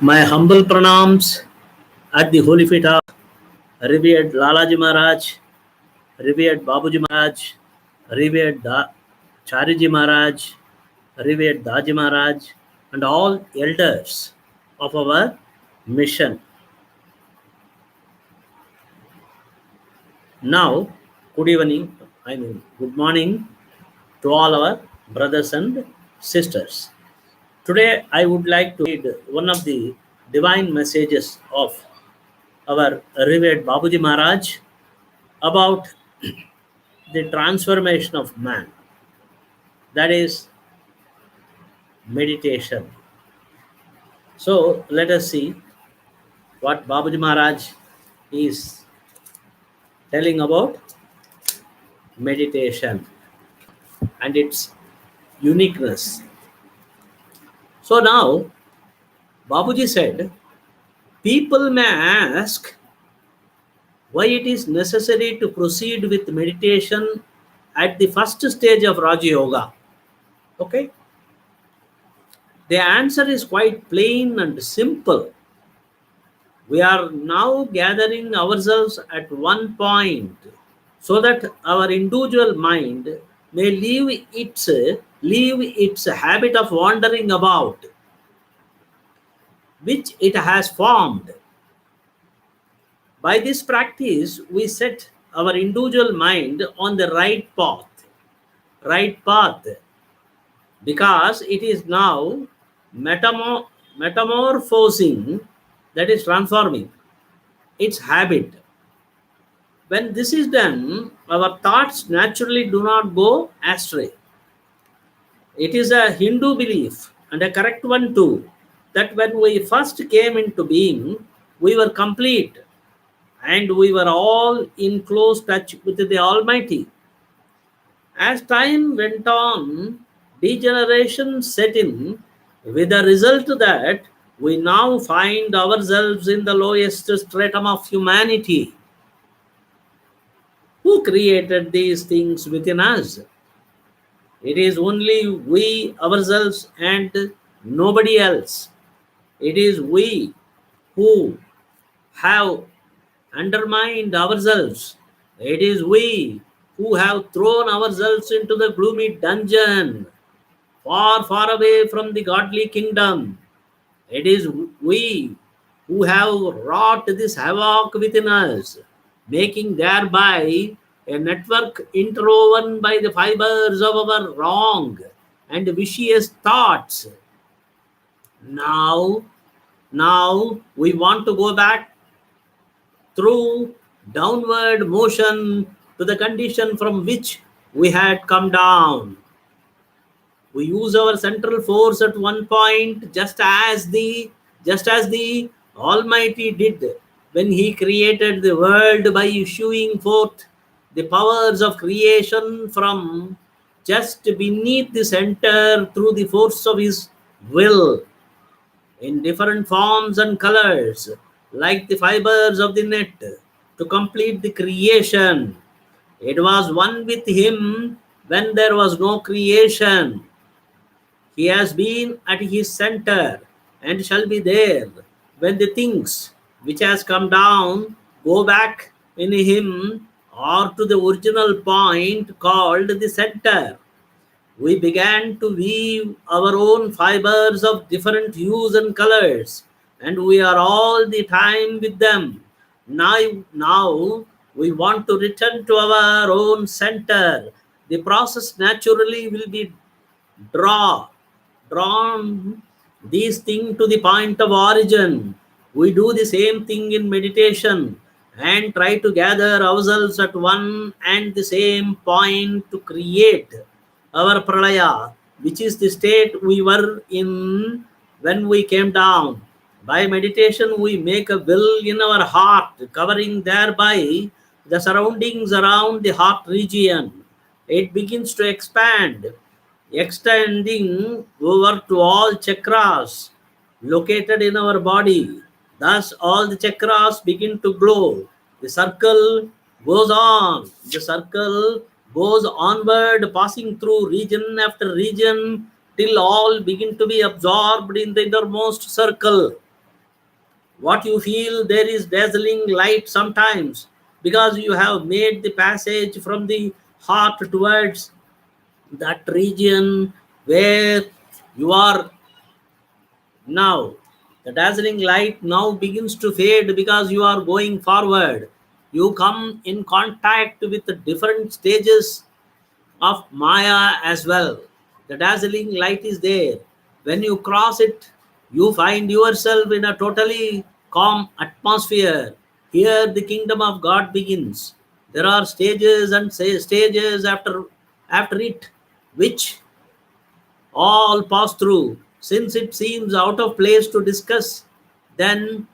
My humble pranams at the holy feet of revered Lalaji Maharaj, revered Babuji Maharaj, revered Chariji Maharaj, revered Daji Maharaj, and all elders of our mission. Now, good morning to all our brothers and sisters. Today, I would like to read one of the divine messages of our revered Babuji Maharaj about the transformation of man, that is meditation. So, let us see what Babuji Maharaj is telling about meditation and its uniqueness. So, now Babuji said, people may ask why it is necessary to proceed with meditation at the first stage of Raja-Yoga. Okay? The answer is quite plain and simple. We are now gathering ourselves at one point so that our individual mind may leave its habit of wandering about, which it has formed. By this practice, we set our individual mind on the right path, because it is now metamorphosing, that is transforming its habit. When this is done, our thoughts naturally do not go astray. It is a Hindu belief, and a correct one too, that when we first came into being, we were complete and we were all in close touch with the Almighty. As time went on, degeneration set in, with the result that we now find ourselves in the lowest stratum of humanity. Who created these things within us? It is only we ourselves and nobody else. It is we who have undermined ourselves. It is we who have thrown ourselves into the gloomy dungeon, far, far away from the godly kingdom. It is we who have wrought this havoc within us, making thereby a network interwoven by the fibers of our wrong and vicious thoughts. Now we want to go back through downward motion to the condition from which we had come down. We use our central force at one point, just as the Almighty did when He created the world by issuing forth the powers of creation from just beneath the center through the force of His will, in different forms and colors, like the fibers of the net, to complete the creation. It was one with Him when there was no creation. He has been at His center and shall be there when the things which has come down go back in Him or to the original point called the center. We began to weave our own fibers of different hues and colors, and we are all the time with them. Now we want to return to our own center. The process naturally will be drawn these things to the point of origin. We do the same thing in meditation and try to gather ourselves at one and the same point to create our pralaya, which is the state we were in when we came down. By meditation, we make a will in our heart, covering thereby the surroundings around the heart region. It begins to expand, extending over to all chakras located in our body. Thus, all the chakras begin to glow. The circle goes on. The circle goes onward, passing through region after region, till all begin to be absorbed in the innermost circle. What you feel, there is dazzling light sometimes, because you have made the passage from the heart towards that region where you are now. The dazzling light now begins to fade because you are going forward. You come in contact with the different stages of Maya as well. The dazzling light is there. When you cross it, you find yourself in a totally calm atmosphere. Here, the kingdom of God begins. There are stages and stages after it, which all pass through. Since it seems out of place to discuss, then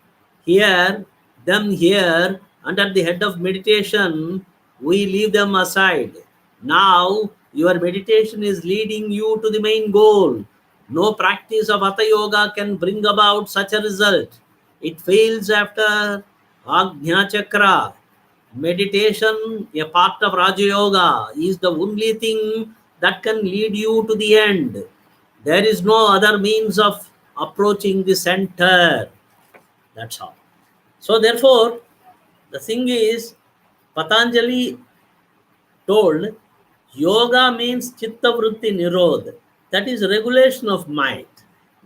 here, them here, under the head of meditation, we leave them aside. Now, your meditation is leading you to the main goal. No practice of Hatha Yoga can bring about such a result. It fails after Agnya Chakra. Meditation, a part of Raja-Yoga, is the only thing that can lead you to the end. There is no other means of approaching the center. That's all. So, therefore, the thing is, Patanjali told yoga means chitta vritti nirodh. That is regulation of mind.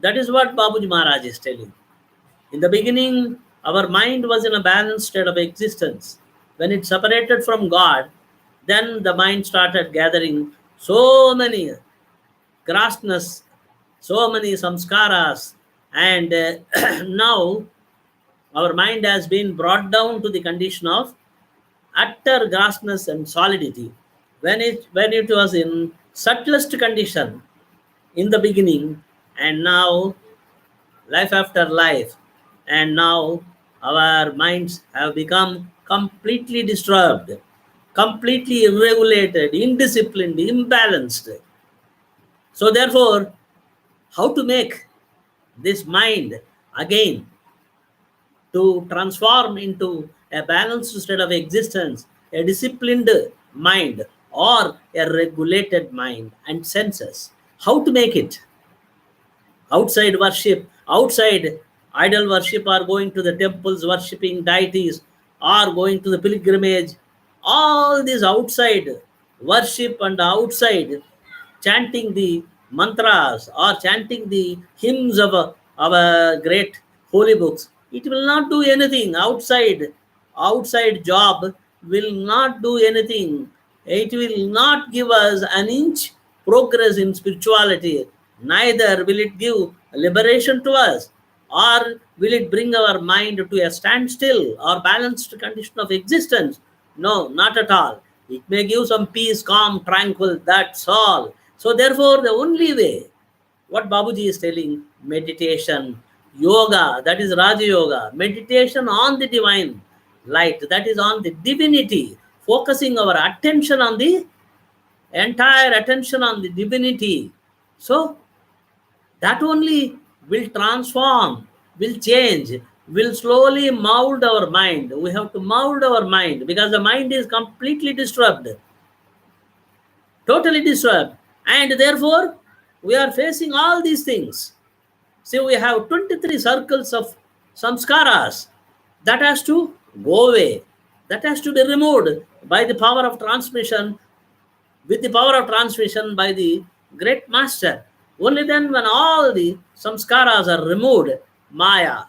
That is what Babuji Maharaj is telling. In the beginning, our mind was in a balanced state of existence. When it separated from God, then the mind started gathering so many grossness, so many samskaras, and now our mind has been brought down to the condition of utter grossness and solidity. When it was in subtlest condition in the beginning, and now life after life, and now our minds have become completely disturbed, completely irregulated, indisciplined, imbalanced. So therefore, how to make this mind again to transform into a balanced state of existence, a disciplined mind, or a regulated mind and senses? How to make it? Outside worship, outside idol worship, or going to the temples worshipping deities, or going to the pilgrimage, all this outside worship and outside chanting the mantras or chanting the hymns of our great holy books, it will not do anything. Outside job will not do anything. It will not give us an inch progress in spirituality. Neither will it give liberation to us, or will it bring our mind to a standstill or balanced condition of existence. No, not at all. It may give some peace, calm, tranquil, that's all. So therefore, the only way, what Babuji is telling, meditation, yoga, that is Raja Yoga, meditation on the divine light, that is on the divinity, focusing our attention on the entire attention on the divinity. So that only will transform, will change, will slowly mold our mind. We have to mold our mind because the mind is completely disturbed, totally disturbed, and therefore we are facing all these things. See, we have 23 circles of samskaras that has to go away, that has to be removed by the power of transmission, with the power of transmission by the great master. Only then, when all the samskaras are removed, Maya,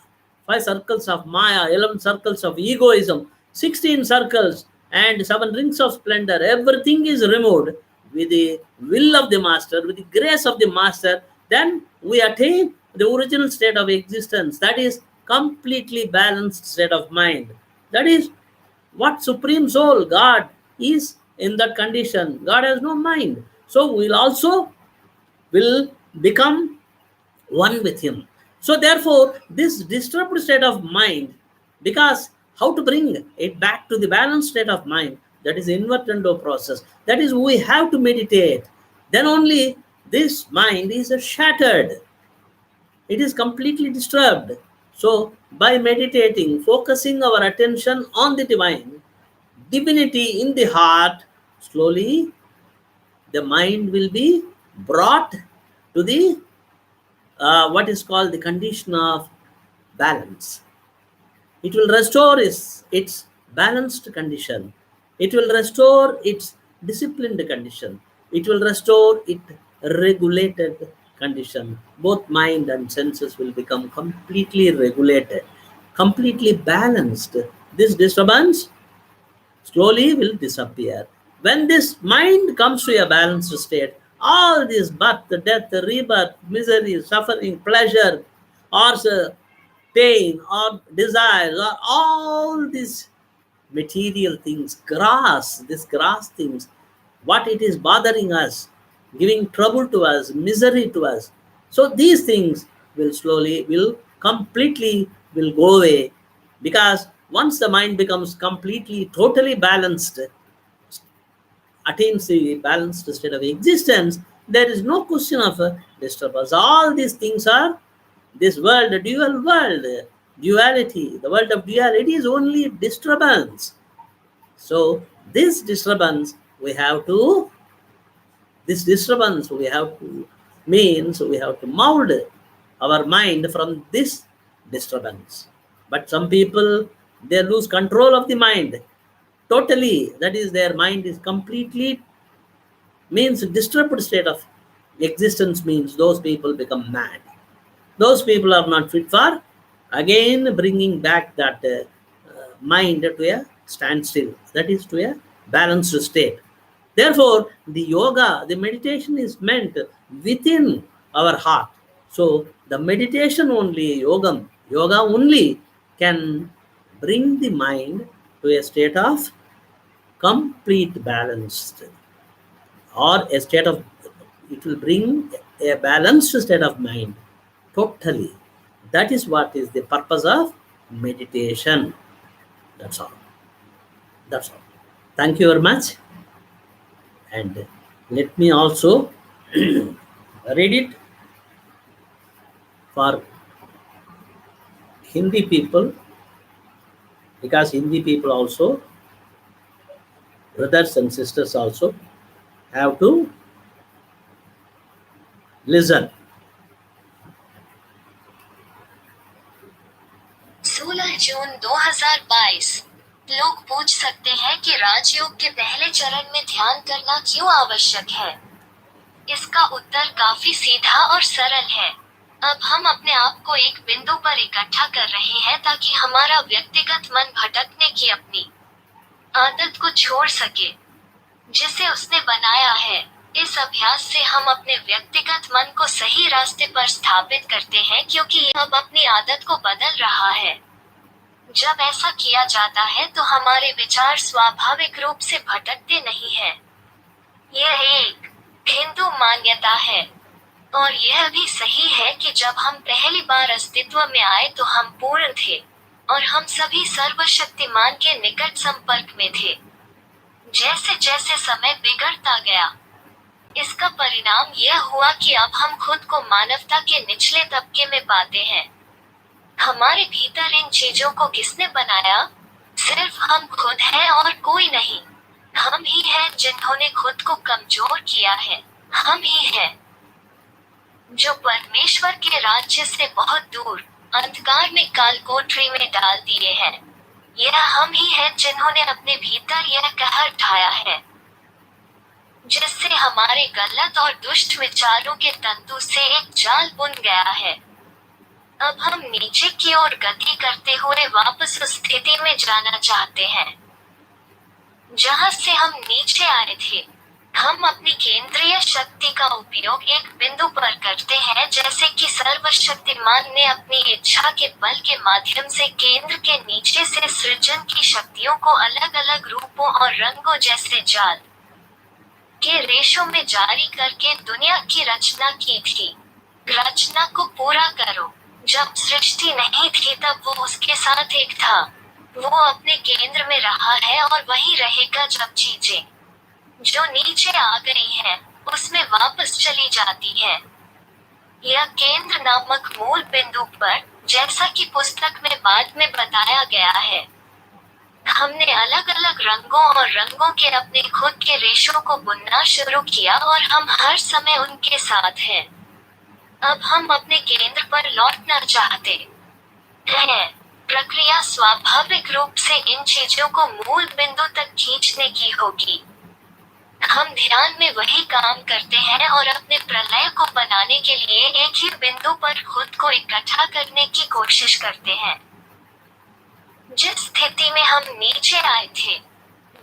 5 circles of Maya, 11 circles of egoism, 16 circles, and 7 rings of splendor, everything is removed with the will of the master, with the grace of the master, then we attain the original state of existence, that is completely balanced state of mind. That is what Supreme Soul, God, is in that condition. God has no mind. So we'll also will become one with Him. So therefore, this disturbed state of mind, because how to bring it back to the balanced state of mind, that is invertendo process. That is, we have to meditate. Then only this mind is shattered. It is completely disturbed. So by meditating, focusing our attention on the divine, divinity in the heart, slowly the mind will be brought to the what is called the condition of balance. It will restore its balanced condition. It will restore its disciplined condition. It will restore its regulated condition. Both mind and senses will become completely regulated, completely balanced. This disturbance slowly will disappear. When this mind comes to a balanced state, all this birth, death, rebirth, misery, suffering, pleasure, or pain, or desires, or all these material things, these grass things, what it is bothering us, giving trouble to us, misery to us. So these things will slowly, will completely will go away, because once the mind becomes completely, totally balanced, attains the balanced state of existence, there is no question of disturbance. All these things are this world, a dual world, duality. The world of duality is only disturbance. So this disturbance we have to, this disturbance we have to, means we have to mold our mind from this disturbance. But some people, they lose control of the mind totally. That is, their mind is completely, means disturbed state of existence, means those people become mad. Those people are not fit for again bringing back that mind to a standstill, that is to a balanced state. Therefore, the yoga, the meditation is meant within our heart. So the meditation only, yoga only can bring the mind to a state of complete balanced, or a state of, it will bring a balanced state of mind totally. That is what is the purpose of meditation. That's all. That's all. Thank you very much. And let me also read it for Hindi people, because Hindi people also, brothers and sisters also, have to listen. 16 जून 2022। लोग पूछ सकते हैं कि राजयोग के पहले चरण में ध्यान करना क्यों आवश्यक है। इसका उत्तर काफी सीधा और सरल है। अब हम अपने आप को एक बिंदु पर इकट्ठा कर रहे हैं ताकि हमारा व्यक्तिगत मन भटकने की अपनी आदत को छोड़ सके, जिसे उसने बनाया है। इस अभ्यास से हम अपने व्यक्तिगत मन को सही रास्ते पर स्थापित करते हैं, क्योंकि यह अब अपनी आदत को बदल रहा है। जब ऐसा किया जाता है तो हमारे विचार स्वाभाविक रूप से भटकते नहीं हैं। यह एक हिंदू मान्यता है, और यह भी सही है कि जब हम पहली बार अस्तित्व में आए तो हम पूर्ण थे, और हम सभी सर्वशक्तिमान के निकट संपर्क में थे। जैसे जैसे समय बिगड़ता गया, इसका परिणाम यह हुआ कि अब हम खुद को मानवता के निचले तबके में पाते हैं। हमारे भीतर इन चीजों को किसने बनाया? सिर्फ हम खुद हैं और कोई नहीं। हम ही हैं जिन्होंने खुद को कमजोर किया है। हम ही हैं जो परमेश्वर के राज्य से बहुत दूर अंधकार में काल कोठरी में डाल दिए हैं। यह हम ही हैं जिन्होंने अपने भीतर यह कहर ढाया है, जिससे हमारे गलत और दुष्ट विचारों के तंतु से एक जाल बुन गया है। अब हम नीचे की ओर गति करते हुए वापस उस स्थिति में जाना चाहते हैं जहां से हम नीचे आए थे। हम अपनी केंद्रीय शक्ति का उपयोग एक बिंदु पर करते हैं, जैसे कि सर्वशक्तिमान ने अपनी इच्छा के बल के माध्यम से केंद्र के नीचे से सृजन की शक्तियों को अलग अलग रूपों और रंगों जैसे जाल के रेशों में जारी करके दुनिया की रचना की थी। रचना को पूरा करो। जब सृष्टि नहीं थी तब वो उसके साथ एक था। वो अपने केंद्र में रहा है और वही रहेगा जब चीजें जो नीचे आ गई हैं उसमें वापस चली जाती है। यह केंद्र नामक मूल बिंदु पर, जैसा कि पुस्तक में बाद में बताया गया है, हमने अलग अलग रंगों और रंगों के अपने खुद के रेशों को बुनना शुरू किया और हम हर समय उनके साथ हैं। अब हम अपने केंद्र पर लौटना चाहते हैं। प्रक्रिया स्वाभाविक रूप से इन चीजों को मूल बिंदु तक खींचने की होगी। हम ध्यान में वही काम करते हैं और अपने प्रलय को बनाने के लिए एक ही बिंदु पर खुद को इकट्ठा करने की कोशिश करते हैं। जिस स्थिति में हम नीचे आए थे,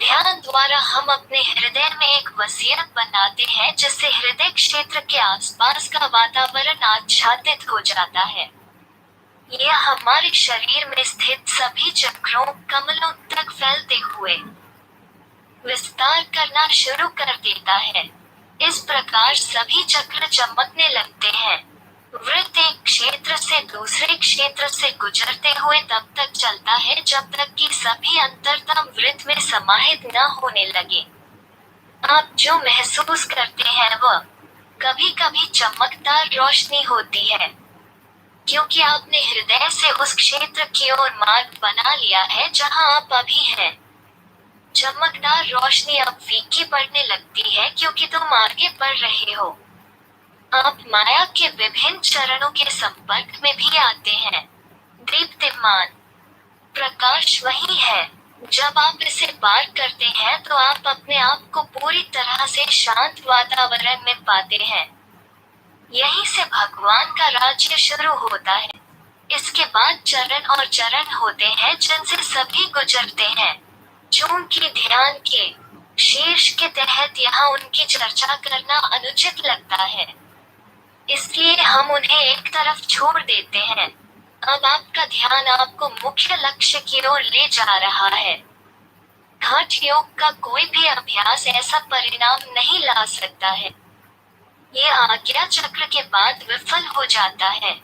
ध्यान द्वारा हम अपने हृदय में एक वसीयत बनाते हैं जिससे हृदय क्षेत्र के आसपास का वातावरण आच्छादित हो जाता है। यह हमारे शरीर में स्थित सभी चक्रों, कमलों तक फैलते हुए विस्तार करना शुरू कर देता है। इस प्रकार सभी चक्र चमकने लगते हैं। वृत्त एक क्षेत्र से दूसरे क्षेत्र से गुजरते हुए तब तक चलता है जब तक कि सभी अंतरतम वृत्त में समाहित न होने लगे। आप जो महसूस करते हैं वह कभी कभी चमकदार रोशनी होती है, क्योंकि आपने हृदय से उस क्षेत्र की ओर मार्ग बना लिया है जहां आप अभी हैं। चमकदार रोशनी अब फीकी पड़ने लगती है क्योंकि तुम आगे बढ़ रहे हो। आप माया के विभिन्न चरणों के संपर्क में भी आते हैं। दीप्तिमान प्रकाश वही है। जब आप इसे पार करते हैं तो आप अपने आप को पूरी तरह से शांत वातावरण में पाते हैं। यहीं से भगवान का राज्य शुरू होता है। इसके बाद चरण और चरण होते हैं जिनसे सभी गुजरते हैं। चूंकि ध्यान के शीर्ष के तहत यहाँ उनकी चर्चा करना अनुचित लगता है, इसलिए हम उन्हें एक तरफ छोड़ देते हैं। अब आपका ध्यान आपको मुख्य लक्ष्य की ओर ले जा रहा है। हठ योग का कोई भी अभ्यास ऐसा परिणाम नहीं ला सकता है। ये आज्ञा चक्र के बाद विफल हो जाता है।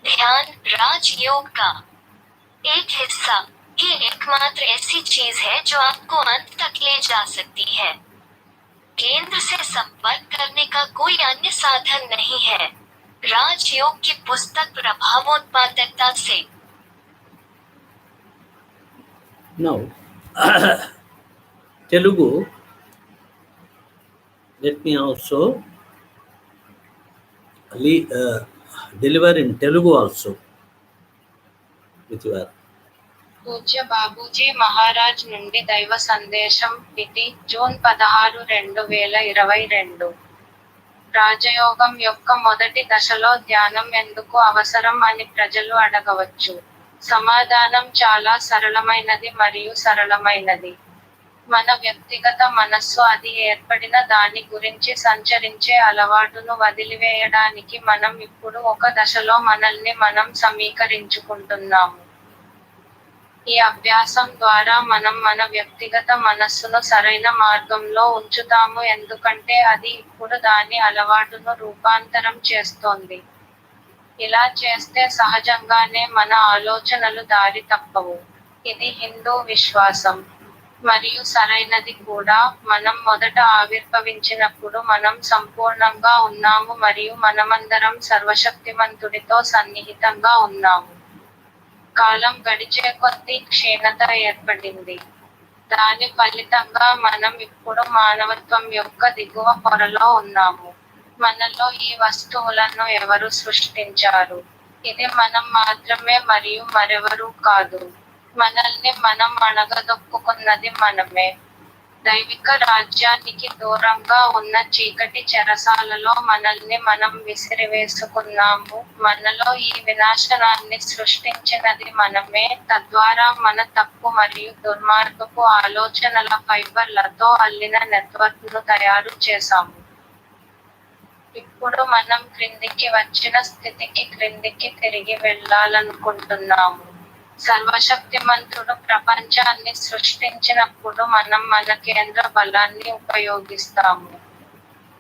ध्यान राजयोग का एक हिस्सा ही एकमात्र ऐसी चीज है जो आपको अंत तक ले जा सकती है। केंद्र से संपर्क करने का कोई अन्य साधन नहीं है। राजयोग की पुस्तक प्रभावोत्पादकता से। Now, Telugu, let me also deliver in Telugu also with your. పూజ్య బాబూజీ మహారాజ్ నుండి దైవ సందేశం ఇది జూన్ 16, 2022. రాజయోగం యొక్క మొదటి దశలో ధ్యానం ఎందుకు అవసరం అని ప్రజలు అడగవచ్చు. సమాధానం చాలా సరళమైనది మరియు సరళమైనది. మన వ్యక్తిగత మనస్సు అది ఏర్పడిన దాని గురించి సంచరించే అలవాటును వదిలివేయడానికి మనం ఇప్పుడు ఒక దశలో మనల్ని మనం సమీకరించుకుంటున్నాము. ఈ అభ్యాసం ద్వారా మనం మన వ్యక్తిగత మనస్సును సరైన మార్గంలో ఉంచుతాము ఎందుకంటే అది ఇప్పుడు దాని అలవాటును రూపాంతరం చేస్తోంది. ఇలా చేస్తే సహజంగానే మన ఆలోచనలు దారి తప్పవు. ఇది హిందూ విశ్వాసం. మరియు సరైనది కూడా. మనం మొదట ఆవిర్భవించినప్పుడు మనం సంపూర్ణంగా ఉన్నాము మరియు మనమందరం సర్వశక్తిమంతుడితో సన్నిహితంగా ఉన్నాము. కాలం గడిచే కొద్దీ క్షీణత ఏర్పడింది. దాని ఫలితంగా మనం ఇప్పుడు మానవత్వం యొక్క దిగువ పొరలో ఉన్నాము. మనలో ఈ వస్తువులను ఎవరు సృష్టించారు? ఇది మనం మాత్రమే మరియు మరెవరూ కాదు. మనల్ని మనం అణగదొక్కుకున్నది మనమే. దైవిక రాజ్యానికి దూరంగా ఉన్న చీకటి చెరసాలలో మనల్ని మనం విసిరివేసుకున్నాము. మనలో ఈ వినాశనాన్ని సృష్టించినది మనమే. తద్వారా మన తప్పు మరియు దుర్మార్గపు ఆలోచనల ఫైబర్లతో అల్లిన నెట్వర్క్ను తయారు చేశాము. ఇప్పుడు మనం క్రిందికి వచ్చిన స్థితికి క్రిందికి తిరిగి వెళ్ళాలనుకుంటున్నాము. సర్వశక్తిమంతుడు ప్రపంచాన్ని సృష్టించినప్పుడు మనం మన కేంద్ర బలాన్ని ఉపయోగిస్తాము.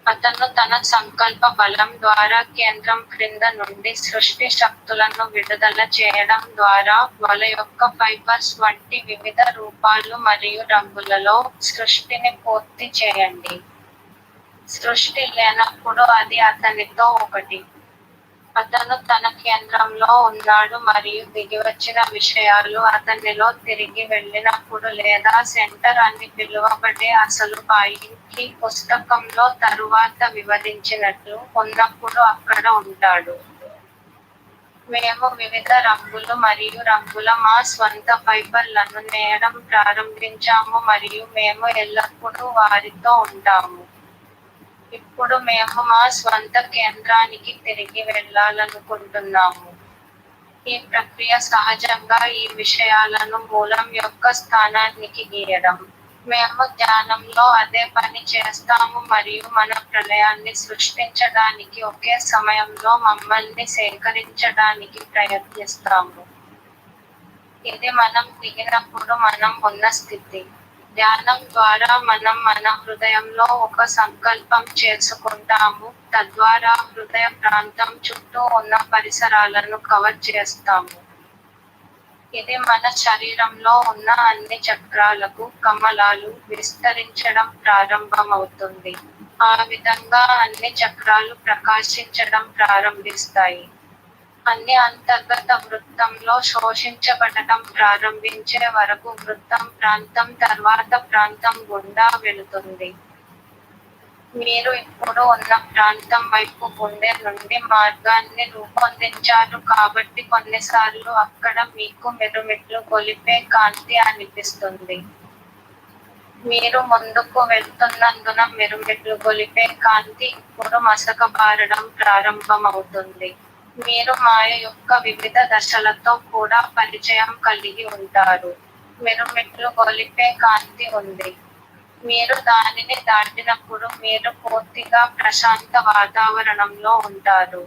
అతను తన సంకల్ప బలం ద్వారా కేంద్రం క్రింద నుండి సృష్టి శక్తులను విడుదల చేయడం ద్వారా వల యొక్క ఫైబర్స్ వంటి వివిధ రూపాలు మరియు రంగులలో సృష్టిని పూర్తి చేయండి. సృష్టి లేనప్పుడు అది అతనితో ఒకటి. అతను తన కేంద్రంలో ఉన్నాడు మరియు దిగివచ్చిన విషయాలు అతనిలో తిరిగి వెళ్ళినప్పుడు లేదా సెంటర్ అని పిలువబడే అసలు పాయింట్ కి పుస్తకంలో తరువాత వివరించినట్లు ఉన్నప్పుడు అక్కడ ఉంటాడు. మేము వివిధ రంగులు మరియు రంగుల మా స్వంత ఫైబర్లను నేయడం ప్రారంభించాము మరియు మేము ఎల్లప్పుడూ వారితో ఉంటాము. ఇప్పుడు మేము మా స్వంత కేంద్రానికి తిరిగి వెళ్ళాలనుకుంటున్నాము. ఈ ప్రక్రియ సహజంగా ఈ విషయాలను మూలం యొక్క స్థానానికి గీయడం. మేము ధ్యానంలో అదే పని చేస్తాము మరియు మన ప్రళయాన్ని సృష్టించడానికి ఒకే సమయంలో మమ్మల్ని సేకరించడానికి ప్రయత్నిస్తాము. ఇది మనం దిగినప్పుడు మనం ఉన్న స్థితి. ధ్యానం ద్వారా మనం మన హృదయంలో ఒక సంకల్పం చేసుకుంటాము, తద్వారా హృదయ ప్రాంతం చుట్టూ ఉన్న పరిసరాలను కవర్ చేస్తాము. ఇది మన శరీరంలో ఉన్న అన్ని చక్రాలకు కమలాలు విస్తరించడం ప్రారంభమవుతుంది. ఆ విధంగా అన్ని చక్రాలు ప్రకాశించడం ప్రారంభిస్తాయి. అన్ని అంతర్గత వృత్తంలో శోషించబడటం ప్రారంభించే వరకు వృత్తం ప్రాంతం తర్వాత ప్రాంతం గుండా వెళుతుంది. మీరు ఇప్పుడు ఉన్న ప్రాంతం వైపు గుండె నుండి మార్గాన్ని రూపొందించారు కాబట్టి కొన్నిసార్లు అక్కడ మీకు మిరుమిట్లు గొలిపే కాంతి అనిపిస్తుంది. మీరు ముందుకు వెళ్తున్నందున మిరుమిట్లు గొలిపే కాంతి ఇప్పుడు మసకబారడం ప్రారంభమవుతుంది. మీరు మాయ యొక్క వివిధ దశలతో కూడా పరిచయం కలిగి ఉంటారు. మిరుమిట్లు గొలిపే కాంతి ఉంది. మీరు దానిని దాటినప్పుడు మీరు పూర్తిగా ప్రశాంత వాతావరణంలో ఉంటారు.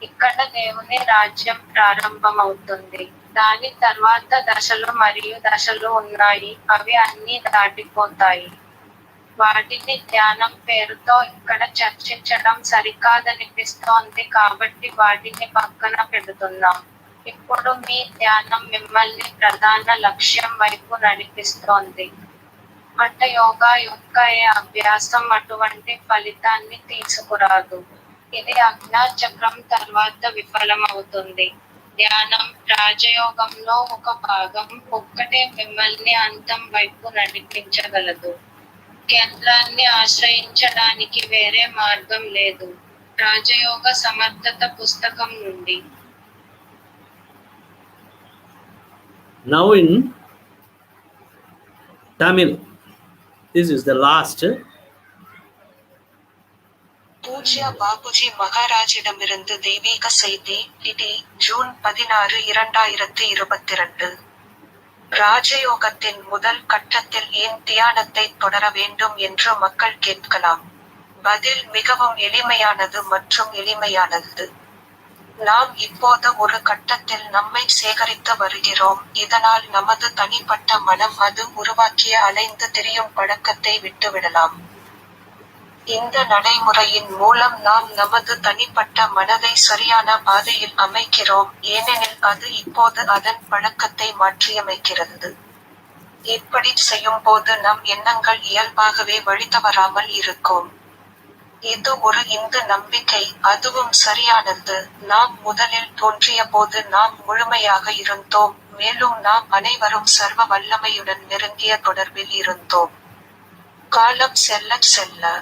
ఇక్కడ దేవుని రాజ్యం ప్రారంభమవుతుంది. దాని తర్వాత దశలు మరియు దశలు ఉన్నాయి, అవి అన్నీ దాటిపోతాయి. వాటిని ధ్యానం పేరుతో ఇక్కడ చర్చించడం సరికాదనిపిస్తోంది కాబట్టి వాటిని పక్కన పెడుతున్నాం. ఇప్పుడు మీ ధ్యానం మిమ్మల్ని ప్రధాన లక్ష్యం వైపు నడిపిస్తోంది. హఠ యోగా యొక్క ఏ అభ్యాసం అటువంటి ఫలితాన్ని తీసుకురాదు. ఇది అజ్ఞాచక్రం తర్వాత విఫలమవుతుంది. ధ్యానం, రాజయోగంలో ఒక భాగం ఒక్కటే మిమ్మల్ని అంతం వైపు నడిపించగలదు. కేంద్రాన్ని ఆశ్రయించడానికి వేరే మార్గం లేదు. రాజయోగ సమర్థత పుస్తకం నుండి. Now in Tamil, this is the last. பூஜ்ய பாபுஜி மகாராஜிடமிருந்து தெய்வீக செய்தி. DD, June 16, 2022. ராஜயோகத்தின் முதல் கட்டத்தில் ஏன் தியானத்தை தொடர வேண்டும் என்று மக்கள் கேட்கலாம். பதில் மிகவும் எளிமையானது மற்றும் எளிமையானது. நாம் இப்போது ஒரு கட்டத்தில் நம்மை சேகரித்து வருகிறோம், இதனால் நமது தனிப்பட்ட மனம் அது உருவாக்கிய அலைந்து திரியும் பழக்கத்தை விட்டுவிடலாம். இந்த நடைமுறையின் மூலம் நாம் நமது தனிப்பட்ட மனதை சரியான பாதையில் அமைக்கிறோம், ஏனெனில் அது இப்போது அதன் பழக்கத்தை மாற்றியமைக்கிறது. இப்படி செய்யும்போது நம் எண்ணங்கள் இயல்பாகவே வழிதவறாமல் இருக்கும். இது ஒரு இந்து நம்பிக்கை, அதுவும் சரியானது. நாம் முதலில் தோன்றிய போது நாம் முழுமையாக இருந்தோம், மேலும் நாம் அனைவரும் சர்வ வல்லமையுடன் நெருங்கிய தொடர்பில் இருந்தோம். காலம் செல்ல செல்ல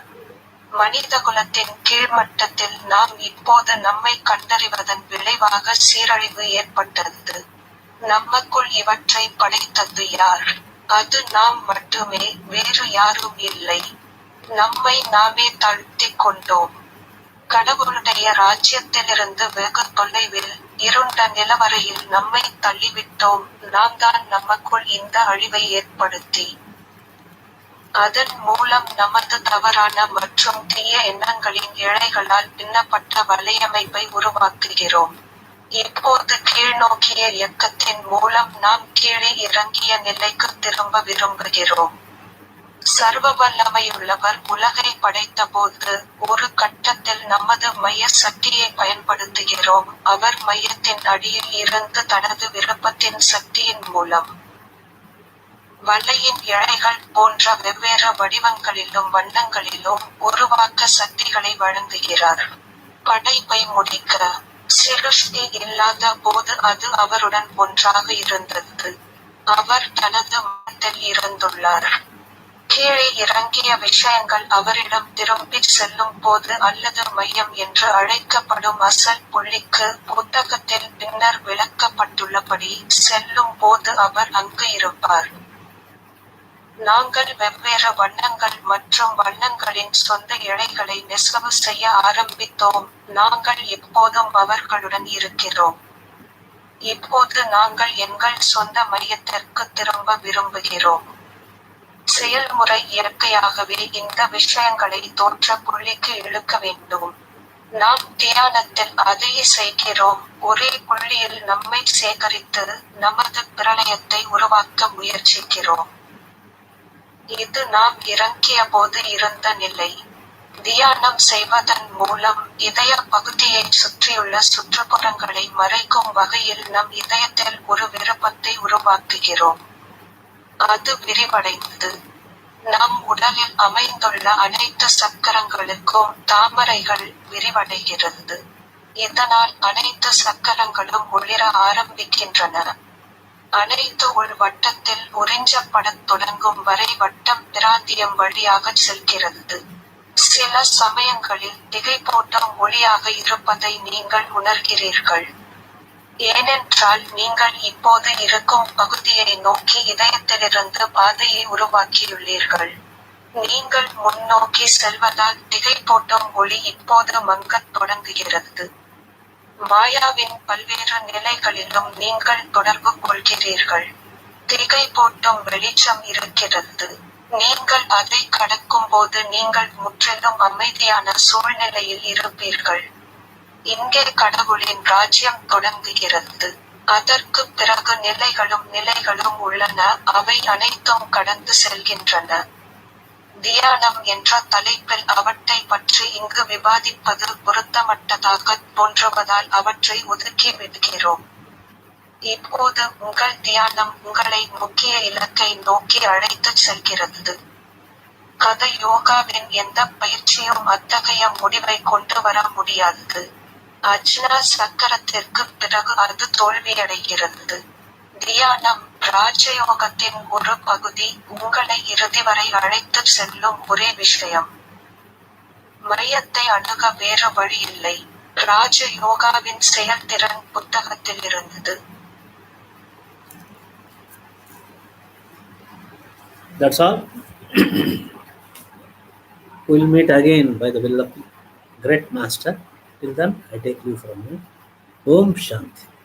மனிதகுலத்தின் கீழ்மட்டத்தில் நாம் இப்போது நம்மை கண்டறிவதன் விளைவாக சீரழிவு ஏற்பட்டது. நமக்குள் இவற்றை படைத்தது யார்? அது நாம் மட்டுமே, வேறு யாரும் இல்லை. நம்மை நாமே தாழ்த்திக் கொண்டோம். கடவுளுடைய ராஜ்யத்திலிருந்து வெகு தொலைவில், இருண்ட நிலவரையில் நம்மை தள்ளிவிட்டோம். நாம் தான் நமக்குள் இந்த அழிவை ஏற்படுத்தி, அதன் மூலம் நமது தவறான மற்றும் தீய எண்ணங்களின் இழைகளால் பின்னப்பட்ட வலையமைப்பை உருவாக்குகிறோம். இப்போது கீழ்நோக்கிய இயக்கத்தின் மூலம் நாம் கீழே இறங்கிய நிலைக்கு திரும்ப விரும்புகிறோம். சர்வ வல்லமையுள்ளவர் உலகை படைத்தபோது, ஒரு கட்டத்தில் நமது மைய சக்தியை பயன்படுத்துகிறோம். அவர் மையத்தின் அடியில் இருந்து தனது விருப்பத்தின் சக்தியின் மூலம் வலையின் இழைகள் போன்ற வெவ்வேறு வடிவங்களிலும் வண்ணங்களிலும் உருவாக்க சக்திகளை வழங்குகிறார். படைப்பை முடிக்க, சிருஷ்டி இல்லாத போது அது அவருடன் ஒன்றாக இருந்தது. அவர் தனது மனத்தில் இருந்துள்ளார். கீழே இறங்கிய விஷயங்கள் அவரிடம் திரும்பிச் செல்லும் போது அல்லது மையம் என்று அழைக்கப்படும் அசல் புள்ளிக்கு புத்தகத்தில் பின்னர் விளக்கப்பட்டுள்ளபடி செல்லும் போது அவர் அங்கு இருப்பார். நாங்கள் வெவ்வேறு வண்ணங்கள் மற்றும் வண்ணங்களின் சொந்த இழைகளை நெசவு செய்ய ஆரம்பித்தோம். நாங்கள் இப்போதும் அவர்களுடன் இருக்கிறோம். இப்போது நாங்கள் எங்கள் சொந்த மையத்திற்கு திரும்ப விரும்புகிறோம். செயல்முறை இயற்கையாகவே இந்த விஷயங்களை தோற்ற புள்ளிக்கு இழுக்க வேண்டும். நாம் தியானத்தில் அதையே செய்கிறோம். ஒரே புள்ளியில் நம்மை சேகரித்து நமது பிரளயத்தை உருவாக்க முயற்சிக்கிறோம். இது நாம் இறங்கிய போது இருந்த நிலை. தியானம் செய்வதன் மூலம் இதய பகுதியை சுற்றியுள்ள சுற்றுப்புறங்களை மறைக்கும் வகையில் நம் இதயத்தில் ஒரு விருப்பத்தை உருவாக்குகிறோம். அது விரிவடைந்து நம் உடலில் அமைந்துள்ள அனைத்து சக்கரங்களுக்கும் தாமரைகள் விரிவடைகிறது. இதனால் அனைத்து சக்கரங்களும் ஒளிர ஆரம்பிக்கின்றன. அனைத்து உள் வட்டத்தில் உறிஞ்சப்படத் தொடங்கும் வரை வட்டம் பிராந்தியம் வழியாக செல்கிறது. சில சமயங்களில் திகைப்பூட்டும் ஒளியாக இருப்பதை நீங்கள் உணர்கிறீர்கள். ஏனென்றால் நீங்கள் இப்போது இருக்கும் பகுதியை நோக்கி இதயத்திலிருந்து பாதையை உருவாக்கியுள்ளீர்கள். நீங்கள் முன்னோக்கி செல்வதால் திகைப்பூட்டும் ஒளி இப்போது மங்கத் தொடங்குகிறது. மாயாவின் பல்வேறு நிலைகளிலும் நீங்கள் தொடர்பு கொள்கிறீர்கள். திகைப்பூட்டும் வெளிச்சம் இருக்கிறது. நீங்கள் அதை கடக்கும்போது நீங்கள் முற்றிலும் அமைதியான சூழ்நிலையில் இருப்பீர்கள். இங்கே கடவுளின் ராஜ்யம் தொடங்குகிறது. அதற்கு பிறகு நிலைகளும் உள்ளன. அவை அனைத்தும் கடந்து செல்கின்றன. தியானம் என்ற தலைப்பில் அவற்றை பற்றி இங்கு விவாதிப்பது பொருத்தமற்றதாகத் தோன்றுவதால் அவற்றை ஒதுக்கி விடுகிறோம். இப்போது உங்கள் தியானம் உங்களை முக்கிய இலக்கை நோக்கி அழைத்துச் செல்கிறது. கதை யோகாவின் எந்த பயிற்சியும் அத்தகைய முடிவை கொண்டு வர முடியாது. அஜ்னா சக்கரத்திற்கு பிறகு அது தோல்வியடைகிறது. தியானம் ராஜயோகத்தின் ஒரு பகுதி, உங்களை இறுதி வரை அழைத்துச் செல்லும் ஒரே விஷயம். மையத்தை அணுக வேறு வழியில்லை. ராஜயோகாவின் செயல்திறன் புத்தகத்தில் இருந்தது. That's all. We'll meet again by the will of the great master. Till then, I take leave from you. Om Shanti.